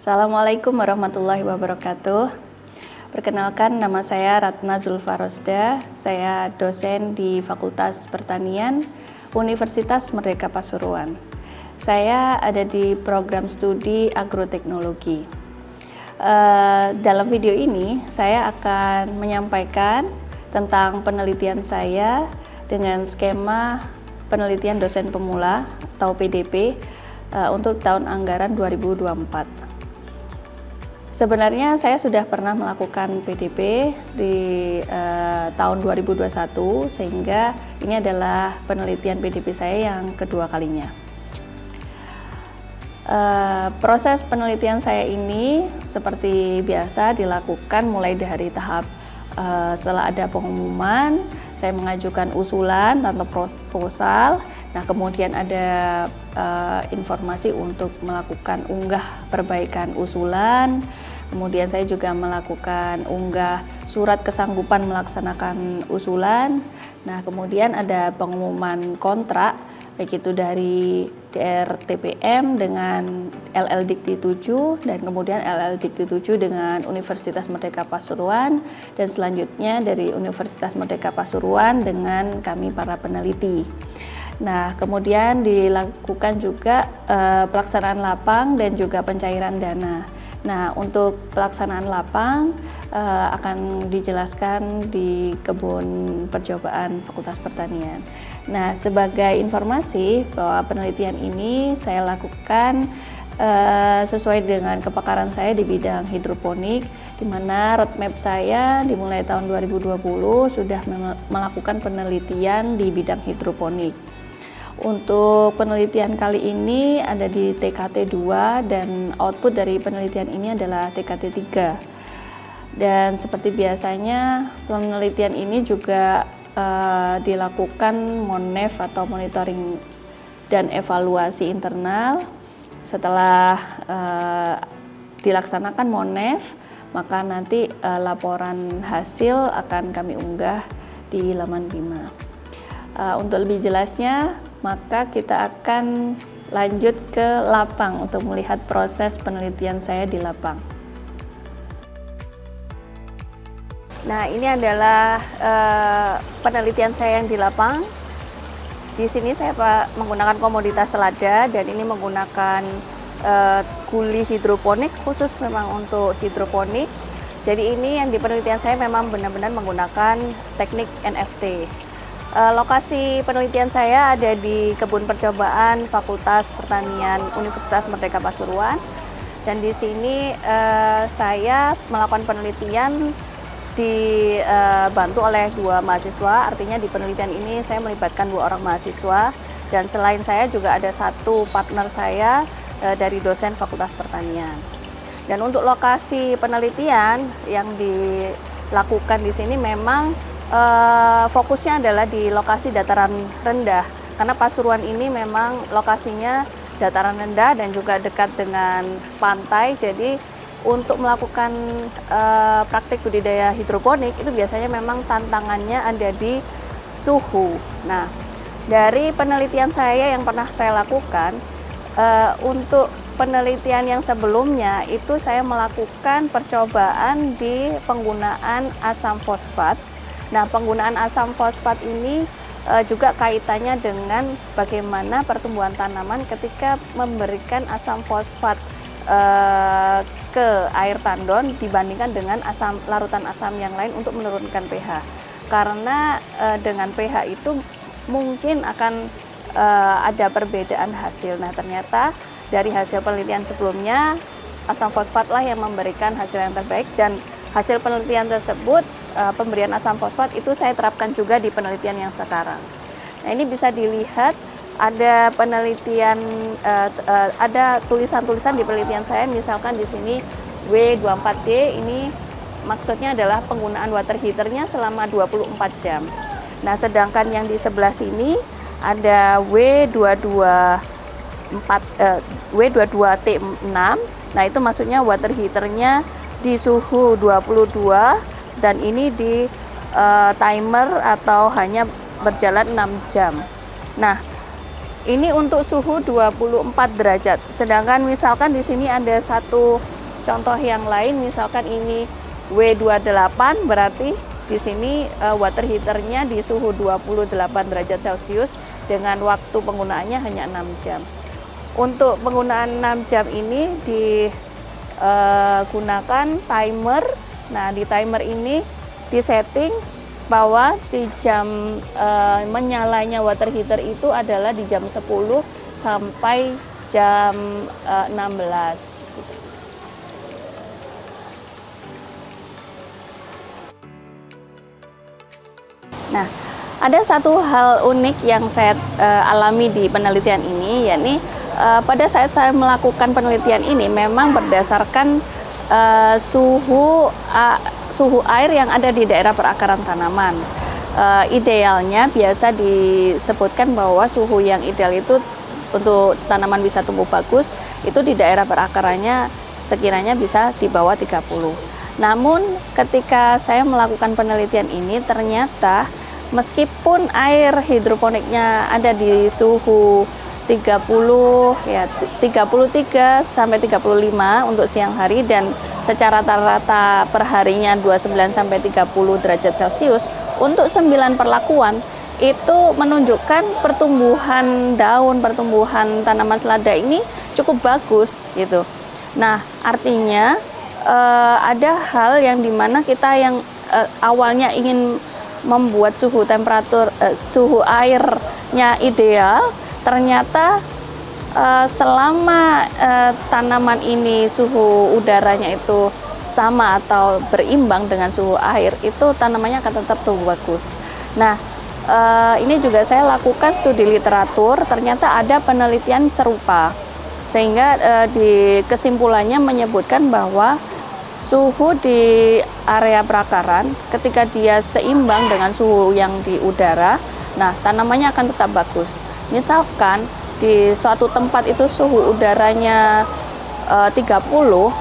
Assalamualaikum warahmatullahi wabarakatuh. Perkenalkan, nama saya Ratna Zulfarosda. Saya dosen di Fakultas Pertanian Universitas Merdeka Pasuruan. Saya ada di program studi agroteknologi. Dalam video ini saya akan menyampaikan tentang penelitian saya dengan skema penelitian dosen pemula atau PDP untuk tahun anggaran 2024. Sebenarnya saya sudah pernah melakukan PDP di tahun 2021, sehingga ini adalah penelitian PDP saya yang kedua kalinya. Proses penelitian saya ini seperti biasa dilakukan mulai dari tahap setelah ada pengumuman, saya mengajukan usulan atau proposal. Nah, kemudian ada informasi untuk melakukan unggah perbaikan usulan. Kemudian saya juga melakukan unggah surat kesanggupan melaksanakan usulan. Nah, kemudian ada pengumuman kontrak, baik itu dari DRTPM dengan LLDikti 7 dan kemudian LLDikti 7 dengan Universitas Merdeka Pasuruan, dan selanjutnya dari Universitas Merdeka Pasuruan dengan kami para peneliti. Nah, kemudian dilakukan juga pelaksanaan lapang dan juga pencairan dana. Nah, untuk pelaksanaan lapang akan dijelaskan di kebun percobaan Fakultas Pertanian. Nah, sebagai informasi bahwa penelitian ini saya lakukan sesuai dengan kepakaran saya di bidang hidroponik, di mana roadmap saya dimulai tahun 2020 sudah melakukan penelitian di bidang hidroponik. Untuk penelitian kali ini ada di TKT 2 dan output dari penelitian ini adalah TKT 3. Dan seperti biasanya penelitian ini juga dilakukan MONEF atau monitoring dan evaluasi internal. Setelah dilaksanakan MONEF, maka nanti laporan hasil akan kami unggah di laman Bima. Untuk lebih jelasnya, maka kita akan lanjut ke lapang untuk melihat proses penelitian saya di lapang. Nah, ini adalah penelitian saya yang di lapang. Di sini saya menggunakan komoditas selada, dan ini menggunakan guli hidroponik khusus memang untuk hidroponik. Jadi ini yang di penelitian saya memang benar-benar menggunakan teknik NFT. Lokasi penelitian saya ada di kebun percobaan Fakultas Pertanian Universitas Merdeka Pasuruan, dan di sini saya melakukan penelitian dibantu oleh 2 mahasiswa. Artinya di penelitian ini saya melibatkan 2 orang mahasiswa, dan selain saya juga ada 1 partner saya dari dosen Fakultas Pertanian. Dan untuk lokasi penelitian yang dilakukan di sini memang fokusnya adalah di lokasi dataran rendah, karena Pasuruan ini memang lokasinya dataran rendah dan juga dekat dengan pantai. Jadi untuk melakukan praktik budidaya hidroponik itu biasanya memang tantangannya ada di suhu. Nah, dari penelitian saya yang pernah saya lakukan, untuk penelitian yang sebelumnya itu saya melakukan percobaan di penggunaan asam fosfat. Nah, penggunaan asam fosfat ini juga kaitannya dengan bagaimana pertumbuhan tanaman ketika memberikan asam fosfat ke air tandon dibandingkan dengan larutan asam yang lain untuk menurunkan pH. Karena dengan pH itu mungkin akan ada perbedaan hasil. Nah, ternyata dari hasil penelitian sebelumnya, asam fosfatlah yang memberikan hasil yang terbaik, dan hasil penelitian tersebut, pemberian asam fosfat itu saya terapkan juga di penelitian yang sekarang. Nah, ini bisa dilihat ada penelitian, ada tulisan-tulisan di penelitian saya, misalkan di sini W24D, ini maksudnya adalah penggunaan water heaternya selama 24 jam. Nah, sedangkan yang di sebelah sini ada W22T6, nah itu maksudnya water heaternya di suhu 22, dan ini di timer atau hanya berjalan 6 jam. Nah, Ini untuk suhu 24 derajat. Sedangkan misalkan di sini ada satu contoh yang lain, misalkan ini W28, berarti di sini water heaternya di suhu 28 derajat Celcius dengan waktu penggunaannya hanya 6 jam. Untuk penggunaan 6 jam ini digunakan timer. Nah, di timer ini disetting bahwa di jam menyalanya water heater itu adalah di jam 10 sampai jam 16 gitu. Nah, ada satu hal unik yang saya alami di penelitian ini, yakni pada saat saya melakukan penelitian ini memang berdasarkan suhu air yang ada di daerah perakaran tanaman. Idealnya biasa disebutkan bahwa suhu yang ideal itu untuk tanaman bisa tumbuh bagus itu di daerah perakarannya sekiranya bisa di bawah 30. Namun ketika saya melakukan penelitian ini ternyata meskipun air hidroponiknya ada di suhu 33 sampai 35 untuk siang hari dan secara rata-rata perharinya 29 sampai 30 derajat Celcius, untuk 9 perlakuan itu menunjukkan pertumbuhan daun, pertumbuhan tanaman selada ini cukup bagus gitu. Nah, artinya ada hal yang dimana kita yang awalnya ingin membuat suhu airnya ideal, ternyata selama tanaman ini suhu udaranya itu sama atau berimbang dengan suhu air, itu tanamannya akan tetap tumbuh bagus. Nah, ini juga saya lakukan studi literatur, ternyata ada penelitian serupa, sehingga di kesimpulannya menyebutkan bahwa suhu di area perakaran ketika dia seimbang dengan suhu yang di udara, nah tanamannya akan tetap bagus. Misalkan di suatu tempat itu suhu udaranya 30,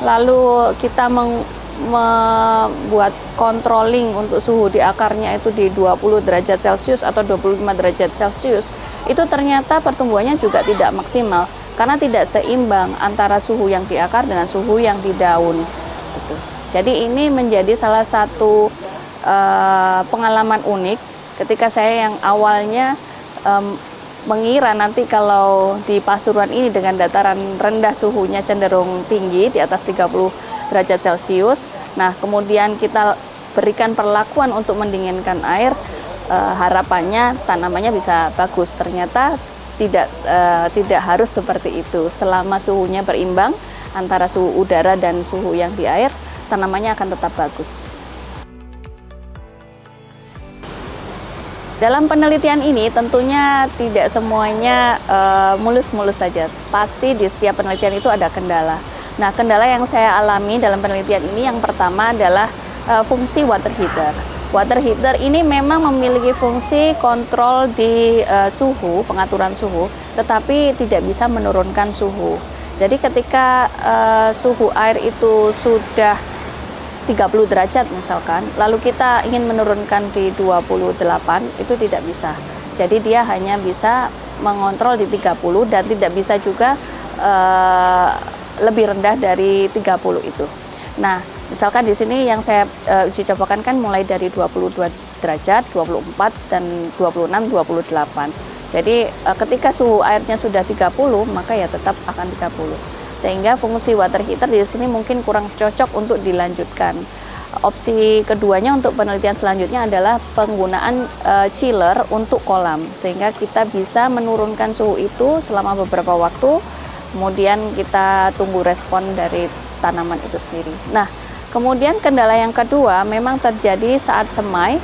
lalu kita membuat controlling untuk suhu di akarnya itu di 20 derajat Celcius atau 25 derajat Celcius, itu ternyata pertumbuhannya juga tidak maksimal karena tidak seimbang antara suhu yang di akar dengan suhu yang di daun. Gitu. Jadi ini menjadi salah satu pengalaman unik ketika saya yang awalnya mengira nanti kalau di Pasuruan ini dengan dataran rendah suhunya cenderung tinggi di atas 30 derajat Celcius. Nah, kemudian kita berikan perlakuan untuk mendinginkan air, harapannya tanamannya bisa bagus. Ternyata tidak harus seperti itu. Selama suhunya berimbang antara suhu udara dan suhu yang di air, tanamannya akan tetap bagus. Dalam penelitian ini tentunya tidak semuanya mulus-mulus saja. Pasti di setiap penelitian itu ada kendala. Nah, kendala yang saya alami dalam penelitian ini yang pertama adalah fungsi water heater. Water heater ini memang memiliki fungsi kontrol di suhu, pengaturan suhu, tetapi tidak bisa menurunkan suhu. Jadi ketika suhu air itu sudah 30 derajat misalkan, lalu kita ingin menurunkan di 28, itu tidak bisa. Jadi dia hanya bisa mengontrol di 30 dan tidak bisa juga lebih rendah dari 30 itu. Nah, misalkan di sini yang saya uji cobakan kan mulai dari 22 derajat, 24 dan 26, 28. Jadi ketika suhu airnya sudah 30, maka ya tetap akan 30. Sehingga fungsi water heater di sini mungkin kurang cocok untuk dilanjutkan. Opsi keduanya untuk penelitian selanjutnya adalah penggunaan chiller untuk kolam, sehingga kita bisa menurunkan suhu itu selama beberapa waktu, kemudian kita tunggu respon dari tanaman itu sendiri. Nah, kemudian kendala yang kedua memang terjadi saat semai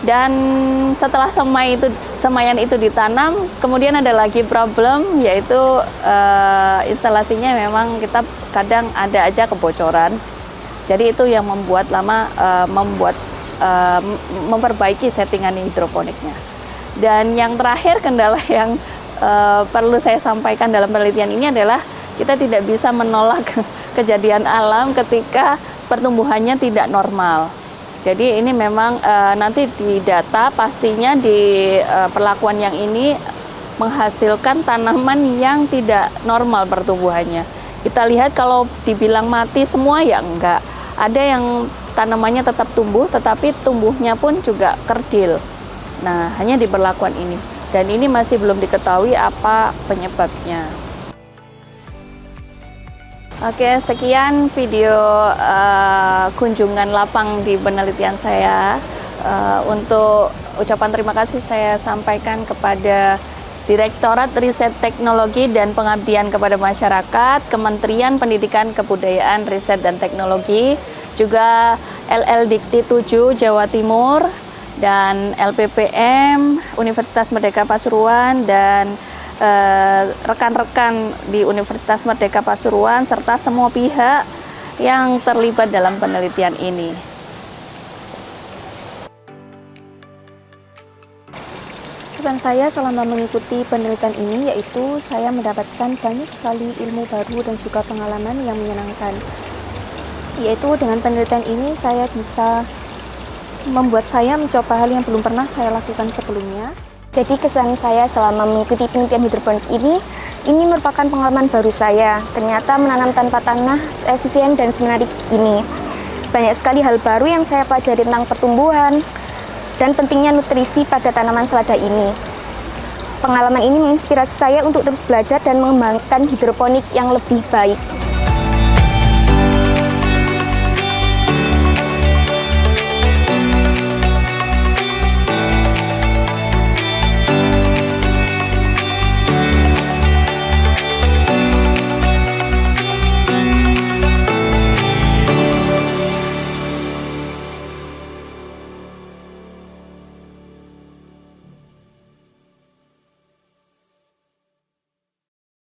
dan setelah semaian itu ditanam, kemudian ada lagi problem, yaitu instalasinya memang kita kadang ada aja kebocoran. Jadi itu yang membuat memperbaiki settingan hidroponiknya. Dan yang terakhir, kendala yang perlu saya sampaikan dalam penelitian ini adalah kita tidak bisa menolak kejadian alam ketika pertumbuhannya tidak normal. Jadi ini memang nanti di data pastinya di perlakuan yang ini menghasilkan tanaman yang tidak normal pertumbuhannya. Kita lihat kalau dibilang mati semua ya enggak. Ada yang tanamannya tetap tumbuh, tetapi tumbuhnya pun juga kerdil. Nah, hanya di perlakuan ini. Dan ini masih belum diketahui apa penyebabnya. Oke, sekian video kunjungan lapang di penelitian saya. Untuk ucapan terima kasih saya sampaikan kepada Direktorat Riset Teknologi dan Pengabdian kepada Masyarakat, Kementerian Pendidikan Kebudayaan, Riset dan Teknologi, juga LL-Dikti 7 Jawa Timur, dan LPPM Universitas Merdeka Pasuruan, dan rekan-rekan di Universitas Merdeka Pasuruan, serta semua pihak yang terlibat dalam penelitian ini. Pesan saya selama mengikuti penelitian ini yaitu saya mendapatkan banyak sekali ilmu baru dan juga pengalaman yang menyenangkan. Yaitu dengan penelitian ini saya bisa membuat saya mencoba hal yang belum pernah saya lakukan sebelumnya. Jadi kesan saya selama mengikuti penelitian hidroponik ini merupakan pengalaman baru saya. Ternyata menanam tanpa tanah efisien dan semenarik ini. Banyak sekali hal baru yang saya pelajari tentang pertumbuhan dan pentingnya nutrisi pada tanaman selada ini. Pengalaman ini menginspirasi saya untuk terus belajar dan mengembangkan hidroponik yang lebih baik.